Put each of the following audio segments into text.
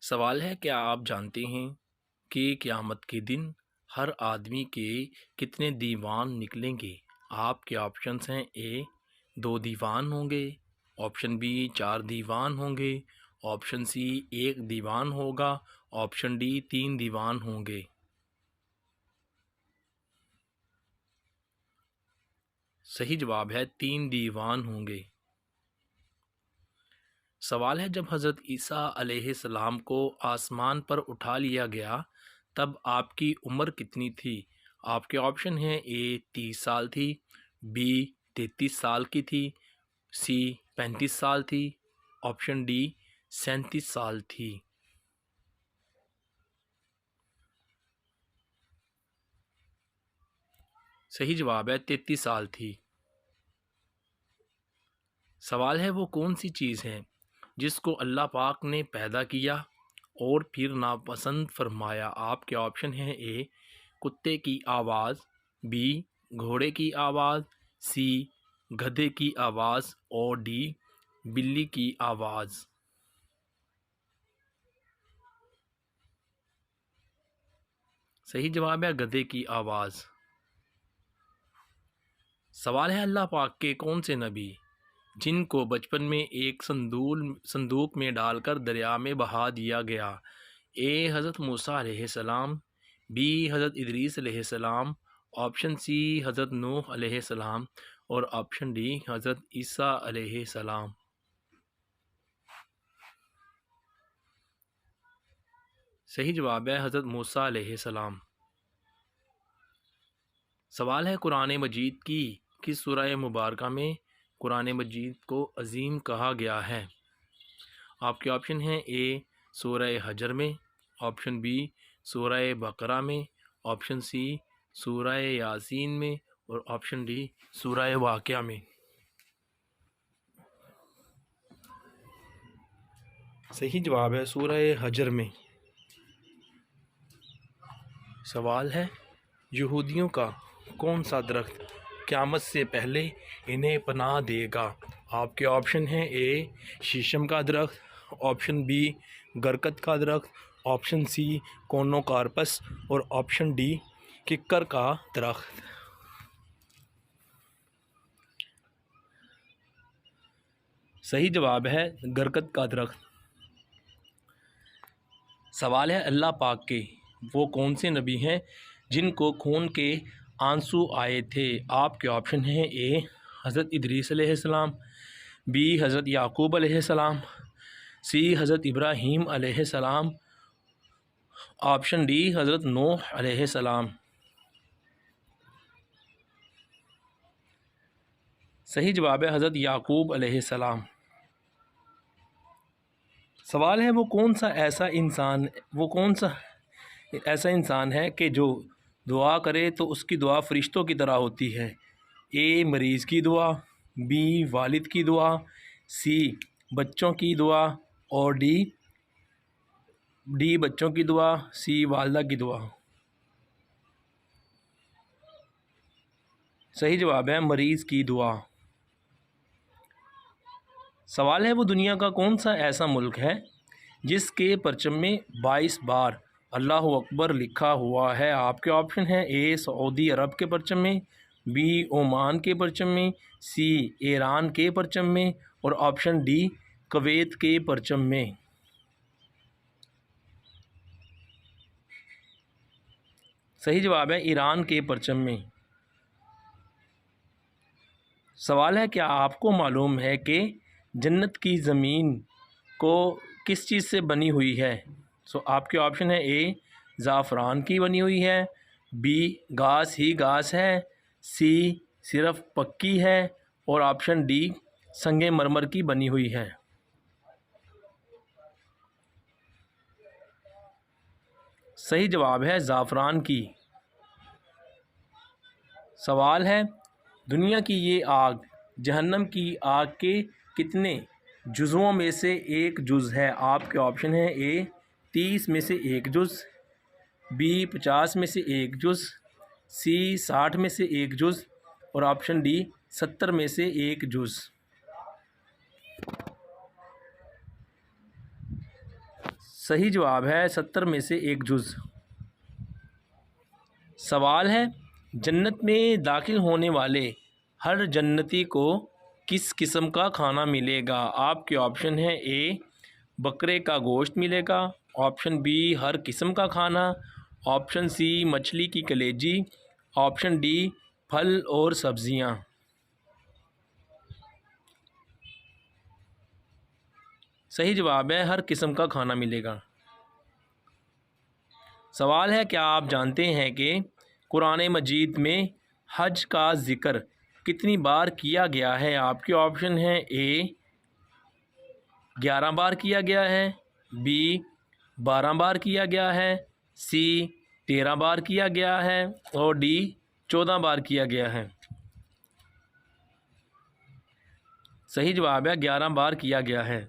سوال ہے، کیا آپ جانتے ہیں کہ قیامت کے دن ہر آدمی کے کتنے دیوان نکلیں گے؟ آپ کے آپشنس ہیں: اے 2 دیوان ہوں گے، آپشن بی 4 دیوان ہوں گے، آپشن سی 1 دیوان ہوگا، آپشن ڈی 3 دیوان ہوں گے۔ صحیح جواب ہے 3 دیوان ہوں گے۔ سوال ہے، جب حضرت عیسیٰ علیہ السلام کو آسمان پر اٹھا لیا گیا تب آپ کی عمر کتنی تھی؟ آپ کے آپشن ہیں: اے 30 سال تھی، بی 33 سال کی تھی، سی 35 سال تھی، آپشن ڈی 37 سال تھی۔ صحیح جواب ہے 33 سال تھی۔ سوال ہے، وہ کون سی چیز ہے جس کو اللہ پاک نے پیدا کیا اور پھر ناپسند فرمایا؟ آپ کے آپشن ہیں: اے کتے کی آواز، بی گھوڑے کی آواز، سی گدھے کی آواز اور ڈی بلی کی آواز۔ صحیح جواب ہے گدھے کی آواز۔ سوال ہے، اللہ پاک کے کون سے نبی جن کو بچپن میں ایک صندوق میں ڈال کر دریا میں بہا دیا گیا؟ اے حضرت موسیٰ علیہ السلام، بی حضرت ادریس علیہ السلام، آپشن سی حضرت نوح علیہ السلام اور آپشن ڈی حضرت عیسیٰ علیہ السلام۔ صحیح جواب ہے حضرت موسیٰ علیہ السلام۔ سوال ہے، قرآن مجید کی کس سورہ مبارکہ میں قرآن مجید کو عظیم کہا گیا ہے؟ آپ کے آپشن ہیں: اے سورہ حجر میں، آپشن بی سورہ بقرہ میں، آپشن سی سورہ یاسین میں اور آپشن ڈی سورہ واقعہ میں۔ صحیح جواب ہے سورہ حجر میں۔ سوال ہے، یہودیوں کا کون سا درخت قیامت سے پہلے انہیں پناہ دے گا؟ آپ کے آپشن ہیں: اے شیشم کا درخت، آپشن بی گرکت کا درخت، آپشن سی کونوکارپس اور آپشن ڈی ککر کا درخت۔ صحیح جواب ہے گرکت کا درخت۔ سوال ہے، اللہ پاک کے وہ کون سے نبی ہیں جن کو خون کے آنسو آئے تھے؟ آپ کے آپشن ہیں: اے حضرت ادریس علیہ السلام، بی حضرت یعقوب علیہ السلام، سی حضرت ابراہیم علیہ السلام، آپشن ڈی حضرت نوح علیہ السلام۔ صحیح جواب ہے حضرت یعقوب علیہ السلام۔ سوال ہے، وہ کون سا ایسا انسان ہے کہ جو دعا کرے تو اس کی دعا فرشتوں کی طرح ہوتی ہے؟ اے مریض کی دعا، بی والد کی دعا، سی بچوں کی دعا اور ڈی بچوں کی دعا، سی والدہ کی دعا۔ صحیح جواب ہے مریض کی دعا۔ سوال ہے، وہ دنیا کا کون سا ایسا ملک ہے جس کے پرچم میں 22 بار اللہ اکبر لکھا ہوا ہے؟ آپ کے آپشن ہیں: اے سعودی عرب کے پرچم میں، بی عمان کے پرچم میں، سی ایران کے پرچم میں اور آپشن ڈی کویت کے پرچم میں۔ صحیح جواب ہے ایران کے پرچم میں۔ سوال ہے، کیا آپ کو معلوم ہے کہ جنت کی زمین کو کس چیز سے بنی ہوئی ہے؟ آپ کے آپشن ہیں: اے زعفران کی بنی ہوئی ہے، بی گھاس ہی گھاس ہے، سی صرف پکی ہے اور آپشن ڈی سنگ مرمر کی بنی ہوئی ہے۔ صحیح جواب ہے زعفران کی۔ سوال ہے، دنیا کی یہ آگ جہنم کی آگ کے کتنے جزووں میں سے ایک جز ہے؟ آپ کے آپشن ہیں: اے 30 میں سے ایک جز، بی 50 میں سے ایک جز، سی 60 میں سے ایک جز اور آپشن ڈی 70 میں سے ایک جز۔ صحیح جواب ہے 70 میں سے ایک جز۔ سوال ہے جنت میں داخل ہونے والے ہر جنتی کو کس قسم کا کھانا ملے گا؟ آپ کے آپشن ہیں اے بکرے کا گوشت ملے گا، آپشن بی ہر قسم کا کھانا، آپشن سی مچھلی کی کلیجی، آپشن ڈی پھل اور سبزیاں۔ صحیح جواب ہے ہر قسم کا کھانا ملے گا۔ سوال ہے کیا آپ جانتے ہیں کہ قرآن مجید میں حج کا ذکر کتنی بار کیا گیا ہے؟ آپ کے آپشن ہیں اے 11 بار کیا گیا ہے، بی 12 بار کیا گیا ہے، سی 13 بار کیا گیا ہے اور ڈی 14 بار کیا گیا ہے۔ صحیح جواب ہے 11 بار کیا گیا ہے۔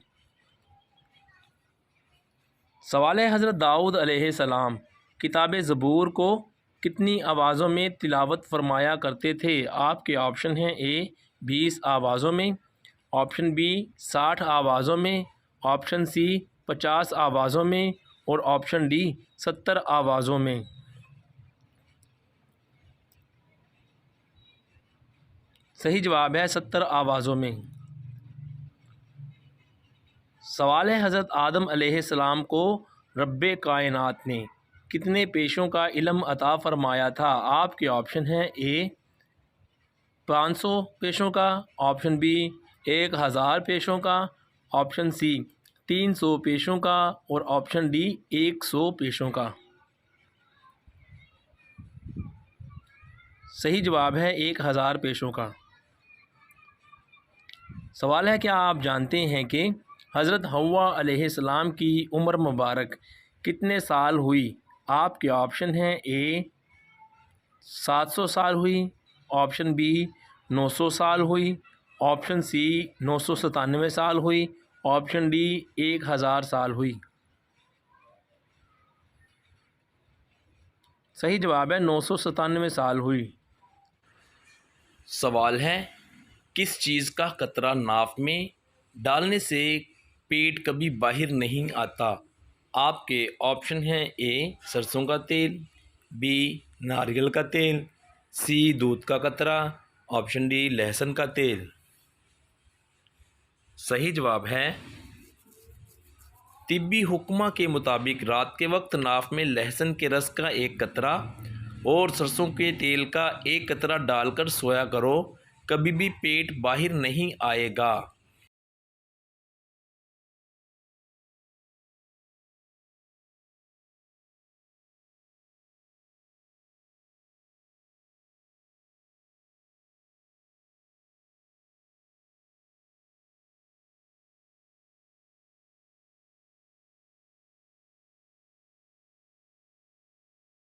سوال ہے حضرت داؤد علیہ السلام کتاب زبور کو کتنی آوازوں میں تلاوت فرمایا کرتے تھے؟ آپ کے آپشن ہیں اے 20 آوازوں میں، آپشن بی 60 آوازوں میں، آپشن سی 50 آوازوں میں اور آپشن ڈی 70 آوازوں میں۔ صحیح جواب ہے 70 آوازوں میں۔ سوال ہے حضرت آدم علیہ السلام کو رب کائنات نے کتنے پیشوں کا علم عطا فرمایا تھا؟ آپ کے آپشن ہیں اے 500 پیشوں کا، آپشن بی 1000 پیشوں کا، آپشن سی 300 پیشوں کا اور آپشن ڈی 100 پیشوں کا۔ صحیح جواب ہے 1000 پیشوں کا۔ سوال ہے کیا آپ جانتے ہیں کہ حضرت حوا علیہ السلام کی عمر مبارک کتنے سال ہوئی؟ آپ کے آپشن ہیں اے 700 سال ہوئی، آپشن بی 900 سال ہوئی، آپشن سی 997 سال ہوئی، آپشن ڈی 1000 سال ہوئی۔ صحیح جواب ہے 997 سال ہوئی۔ سوال ہے کس چیز کا قطرہ ناف میں ڈالنے سے پیٹ کبھی باہر نہیں آتا؟ آپ کے آپشن ہیں اے سرسوں کا تیل، بی ناریل کا تیل، سی دودھ کا قطرہ، آپشن ڈی لہسن کا تیل۔ صحیح جواب ہے طبی حکمہ کے مطابق رات کے وقت ناف میں لہسن کے رس کا ایک قطرہ اور سرسوں کے تیل کا ایک قطرہ ڈال کر سویا کرو، کبھی بھی پیٹ باہر نہیں آئے گا۔